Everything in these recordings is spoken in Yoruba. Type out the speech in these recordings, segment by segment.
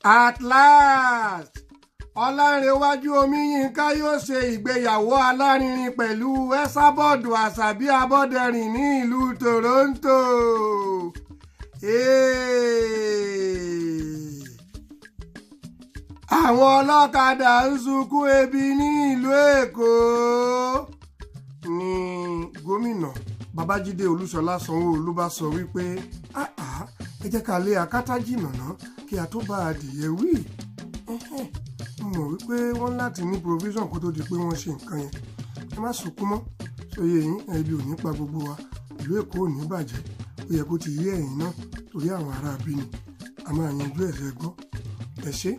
At last, Ọlánrewájú Omiyinka yóò ṣe ìgbéyàwó alárinrin pẹ̀lú Esabod Asabi Aboderin ní ìlú Toronto. Àwọn ọlọ́kadà ń sunkún ebi ní ìlú Èkó ní gómìnà Babájídé Olúṣọlá Sanwó-Olú bá sọ wípé ẹ jẹ́ ká lé akátá jìnnà ná kí a tó bá adìyẹ wí. Mo mọ̀ wípé wọ́n láti ní provision kó tó di pé wọ́n ṣe nǹkan yẹn. Ẹ má sunkún mọ́ sóye yín, ẹbí ò ní pa gbogbo wa, ìlú Èkó ò ní bàjẹ́. Ó yẹ kó ti yé ẹ̀yin náà torí àwọn ará bí ni a máa yanjú ẹ̀sẹ̀ gbọ́. Ẹ ṣé,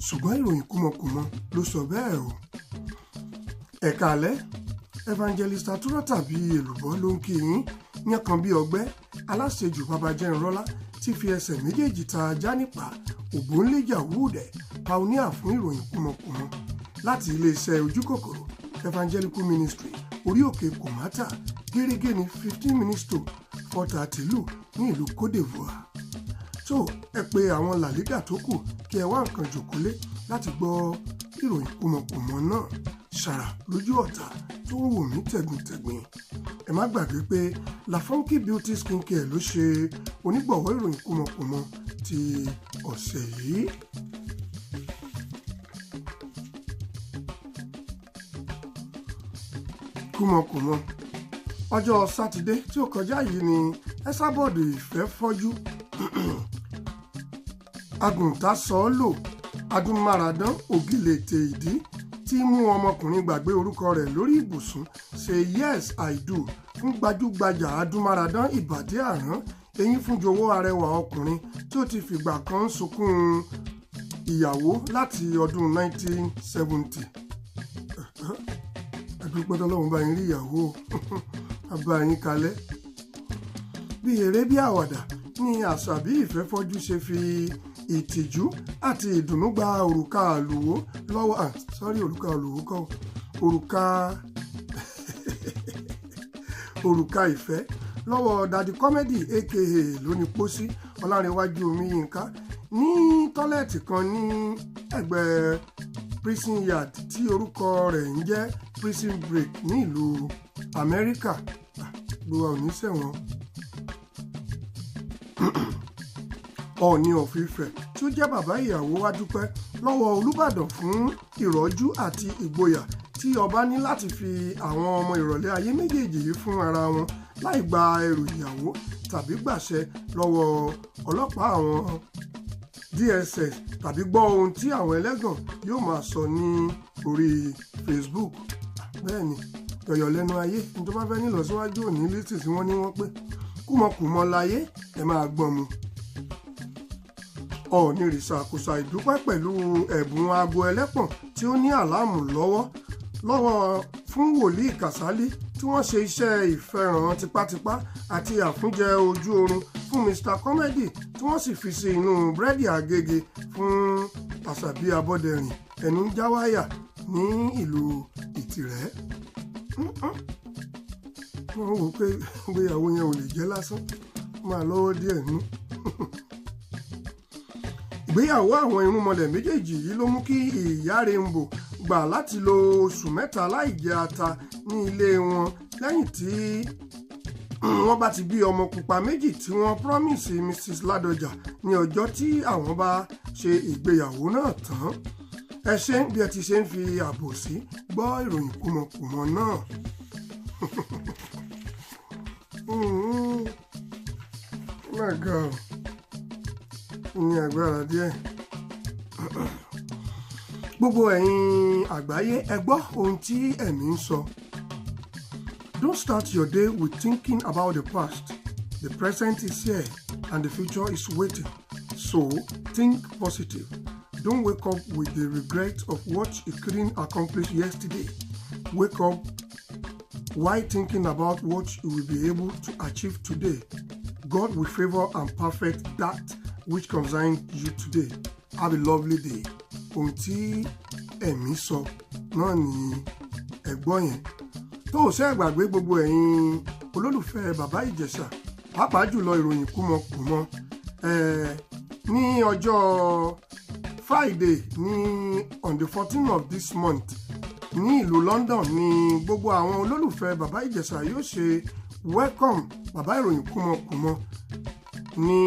ṣùgbọ́n ìròyìn kúmọkùmọ ló sọ bẹ́ẹ̀ o. Ẹ̀ka alẹ́ Evangelist Atúrọ̀ tàbí èlùbọ́ ló ń kí yín yánkàn bí ọgbẹ́ aláṣejù babajẹ́nrọ́lá tí fi ẹsẹ̀ méjèèjì ta ajá nípa ògbóǹlẹ́jà wúdẹ̀ pioneer fún ìròyìn kúmọkùmọ láti iléeṣẹ́ ojúkòkòrò Evangelical Ministry orí òkè Kòmátà gẹ́gẹ́ ní 15 minutes to 4:30 lù ní ìlú Côte d'Ivoire. So ẹ pé àwọn làlígà tó kù kí ẹ wá nǹkan jòkólé láti gbọ́ ìròyìn kúmọkùmọ náà ṣàrà lójú ọ̀tá tó ń wò mí tẹ̀gbìntẹ̀gbìn. Ẹ má gbàgbé pé La Funky Beauty Skincare ló ṣe onígbọ̀wọ́ ìròyìn kúmọkùmọ ti ọ̀sẹ̀ yìí. Kúmọkùmọ ọjọ́ sátidé tí ó kọjá yìí ni Esabod ìfẹ́ fọ́jú agùntàsọ́ọ́lò adúmáradán ògìlètè ìdí tí mú ọmọkùnrin gbàgbé orúkọ rẹ̀ lórí ibùsùn ṣe yes I do fún gbajúgbajà adúmáradán ìbàdí àrán eyín fún jọ̀wọ́ arẹwà ọkùnrin tí ó ti fìgbà kan sunkún ìyàwó láti ọdún 1970. Àdúpẹ́ tọ́lọ́run bá yín rí ìyàwó àbá yín kalẹ̀. Bí eré bí àwàdà ni Àṣàbí Ìfẹ́fọ́jú ṣe fi ìtìjú àti ìdùnnú gba òrùka àlùwò lọ́wọ́ òrùka àlùwò kọ́ òrùka ìfẹ́ lọ́wọ́ Daddy Comedy aka lóní pósí Ọlánrewájú Omiyinka ní tọ́lẹ̀tì kan ní ẹgbẹ́ Prison Yard tí orúkọ rẹ̀ ń jẹ́ Prison Break ní ìlú Amẹ́ríkà. Gbogbo àwọn oníṣẹ̀wọ̀n Ọọ̀ni of Ifẹ̀ tí ó jẹ́ bàbá ìyàwó wá dúpẹ́ lọ́wọ́ Olúbàdàn fún ìrọ́jú àti ìgboyà tí ọba ní láti fi àwọn ọmọ ìrọ̀lẹ́ ayé méjèèjì yìí fún ara wọn láì gba ẹrù ìyàwó tàbí gbàṣẹ lọ́wọ́ ọlọ́pàá àwọn DSS tàbí gbọ́ ohun tí àwọn ẹlẹ́gàn yóò máa sọ ní orí Facebook. Bẹ́ẹ̀ ni yọ̀yọ̀ lẹ́nu ayé ní tó bá fẹ́ nílọsíwájú òní lítì tí wọ́n ní wọ́n pé kúmọkùmọ láyé ẹ máa gbọ́n mu. Ọọ̀ni rìsàkùsà ìdúpẹ́ pẹ̀lú ẹ̀bùn aago ẹlẹ́pọ̀n tí ó ní àlámù lọ́wọ́ fún wòlíì Kàsálí tí wọ́n ṣe iṣẹ́ ìfẹ́ràn tipátipá àti àfúnjẹ ojú oorun fún Mr Comedy tí wọ́n sì fi sí inú búrẹ́dì àgègè fún Àṣàbí Abọ́dẹrìn ẹnu ń já wáyà ní ìlú Ìtìrẹ́. Wọ́n wò pé ìgbéyàwó yẹn ò lè jẹ́ lásán, máa lọ́wọ́ díẹ̀ nú. Ìgbéyàwó àwọn irúnmọlẹ̀ méjèèjì yìí ló mú kí ìyá Rainbow gbà láti lo oṣù mẹ́ta láì jẹ ata ní ilé wọn lẹ́yìn tí wọ́n bá ti bí ọmọ pupa méjì tí wọ́n promise Mrs Ládọjà ní ọjọ́ tí àwọn bá ṣe ìgbéyàwó náà tán. Ẹ ṣé bí ẹ ti ṣe ń fi ààbò sí gbọ́ ìròyìn kúmọkùmọ náà. My God. Ní agbára díẹ̀. Gbogbo ẹ̀yin àgbáyé ẹ gbọ́ ohun tí ẹ̀mí ń sọ. Don't start your day with thinking about the past. The present is here and the future is waiting. So think positive. Don't wake up with the regret of what you couldn't accomplish yesterday. Wake up while thinking about what you will be able to achieve today. God will favor and perfect that which concerns you today. Have a lovely day. Ohun tí ẹ̀mí sọ náà ni ẹ̀gbọ́n yẹn. Tó o ṣe gbàgbé gbogbo ẹ̀yin olólùfẹ́ bàbá Ìjẹ̀ṣà pàápàá jùlọ ìròyìn kúmọkùmọ ní ọjọ́ Friday ní on the 14th of this month ní ìlú London ní gbogbo àwọn olólùfẹ́ bàbá Ìjẹ̀ṣà yóò ṣe welcome bàbá ìròyìn kúmọkùmọ ní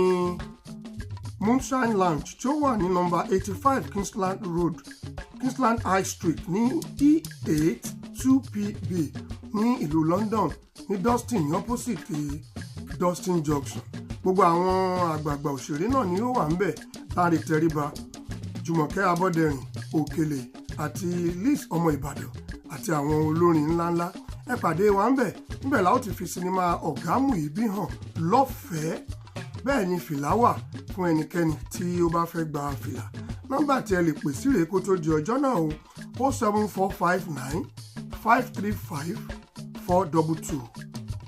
Moonshine Lounge tí ó wà ní number 85 Kingsland Road, Kingsland High Street ní E8 2PB ní ìlú London ní Dustin ní opposite Dustin Junction. Gbogbo àwọn àgbààgbà òṣèré náà ni ó wà ńbẹ̀, Láre Tẹríba, Jùmọ̀kẹ́ Abọ́dẹrìn, Òkèlè àti Liz ọmọ Ìbàdàn àti àwọn olórin ńláńlá. Ẹ pàdé wa ńbẹ̀ la ó ti fi sinimá Ọ̀gá Múyìbí hàn lọ́fẹ̀ẹ́. Bẹ́ẹ̀ ni fìlà wà fún ẹnikẹ́ni tí ó bá fẹ́ gba fìlà. Nọ́mbà tí ẹ lè pè sí rèé kó tó di ọjọ́ náà o 07459 535 422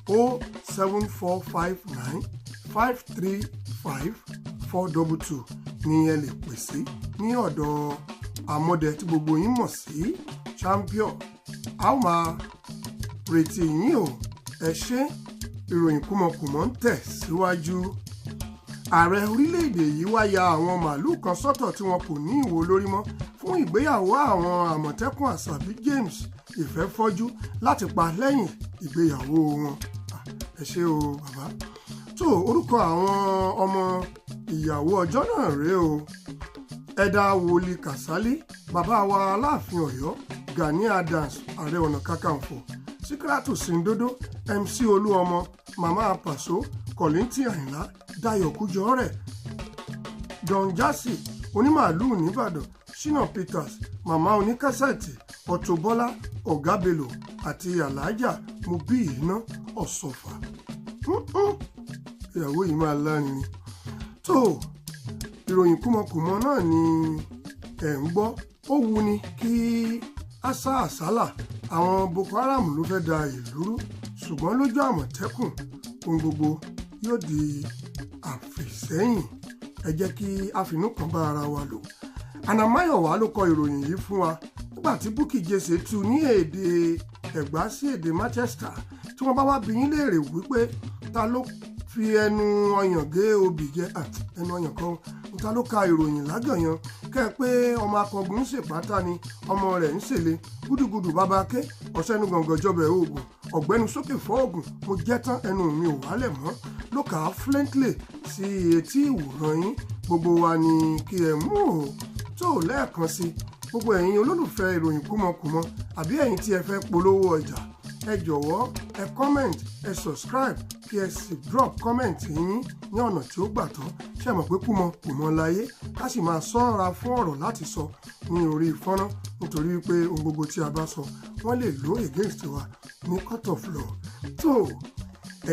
07459 535 422 ni ẹ lè pè sí ní ọ̀dọ̀ àmọ́dẹ tí gbogbo yín mọ̀ sí Champion. A ó máa retí yín o. Ẹ ṣé. Ìròyìn kúmọkùmọ ń tẹ̀ síwájú. Ààrẹ orílẹ̀-èdè yìí wá ya àwọn màálù kan sọ́tọ̀ tí wọn kò ní ìwo lórí mọ́ fún ìgbéyàwó àwọn Àmọ̀tẹ́kùn Àṣàbí James Ìfẹ́fọ́jú láti pa lẹ́yìn ìgbéyàwó wọn. Ẹ ṣé o bàbá. Tó orúkọ àwọn ọmọ ìyàwó ọjọ́ náà rèé o. Ẹ̀dà Wòlíì Kàsálí, bàbá wa Aláàfin Ọ̀yọ́, Gani Adams, Ààrẹ Ọ̀nà Kakanfò, Síkírátù Sìndódó, MC Olúọmọ, Màmá Pàṣọ, Kọ̀lìntì Àyìnlá, Dayọ̀ Kújọrẹ̀, Don Jazzy, onímàálùú nìbàdàn, Shina Peters, Màmá Oníkásẹ̀tì, Auto Bọ́lá, Ọ̀gá Bello àti Àlàájà Mobíìná Ọ̀ṣọ́fà. Ìyàwó yìí máa lárinrin. Tó ìròyìn kúmọkùmọ náà ni ẹ̀ ń gbọ́. Ó wu ni kí àṣà àsálà àwọn Boko Haram ló fẹ́ da ìlú rú, ṣùgbọ́n lójú Àmọ̀tẹ́kùn ohun gbogbo yóò di àfìsẹ́yìn. Ẹ jẹ́ kí àfinú kan bá ara wa lò. Ànàmáyọ̀wá ló kọ ìròyìn yìí fún wa nígbà tí Bukky Jesse tú ní èdè Ẹ̀gbá sí èdè Manchester. Tí wọ́n bá wá bi yín léèrè wípé ta ló fi ẹnu ọyàn gé obì jẹ ẹnu ọyàn kan, ta ló ka ìròyìn lágànyàn kẹ́ pé ọmọ akọgun ń ṣèpátá ni ọmọ rẹ̀ ń ṣèlè gúdúgúdú bàbá ké ọ̀sẹ́nu gàngàn jọbẹ̀ oògùn ọ̀gbẹ́nu sókè fọ́ọ̀gùn mo jẹ́ tán ẹnu mi ò wálẹ̀ mọ́ ló kà á flintley sí etí ìwòran yín. Gbogbo wa ni kí ẹ mú o. Tó lẹ́ẹ̀kan sí gbogbo ẹ̀yin olólùfẹ́ ìròyìn kúmọkùmọ àbí ẹ̀yin tí ẹ fẹ́ polówó ọjà, ẹ jọ̀wọ́ ẹ comment, ẹ subscribe kí ẹ sì drop comment yín ní ọ̀nà tí ó gbà tán. Ṣé mọ̀ pé kúmọkùmọ láyé ká sì máa ṣọ́ra fún ọ̀rọ̀ láti sọ ní orí fọ́nrán nítorí pé ohun gbogbo tí a bá sọ wọ́n lè lò against wa ní court of law. Tó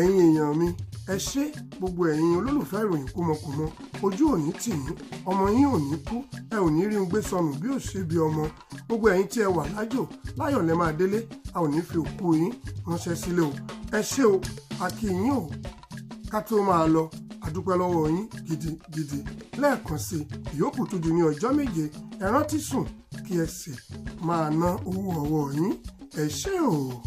ẹ̀yin èèyàn mi ẹ ṣé gbogbo ẹ̀yin olólùfẹ́ ìròyìn kúmọkùmọ, ojú ò ní tì yín, ọmọ yín ò ní kú, ẹ ò ní rí un gbé sọnù bí ò ṣe bí ọmọ. Gbogbo ẹ̀yin tí ẹ wà lájò láyọ̀ lẹ máa délé, a ò ní fi òkú yín ránṣẹ́ sílé o. Ẹ ṣé o, a kí yín o. Ká tó máa lọ, a dúpẹ́ lọ́wọ́ yín gidigidi. Lẹ́ẹ̀kan sí ìyókù tó di ní ọjọ́ méje, ẹ rántí sùn kí ẹ sì máa ná owó ọwọ́ yín. Ẹ ṣé o.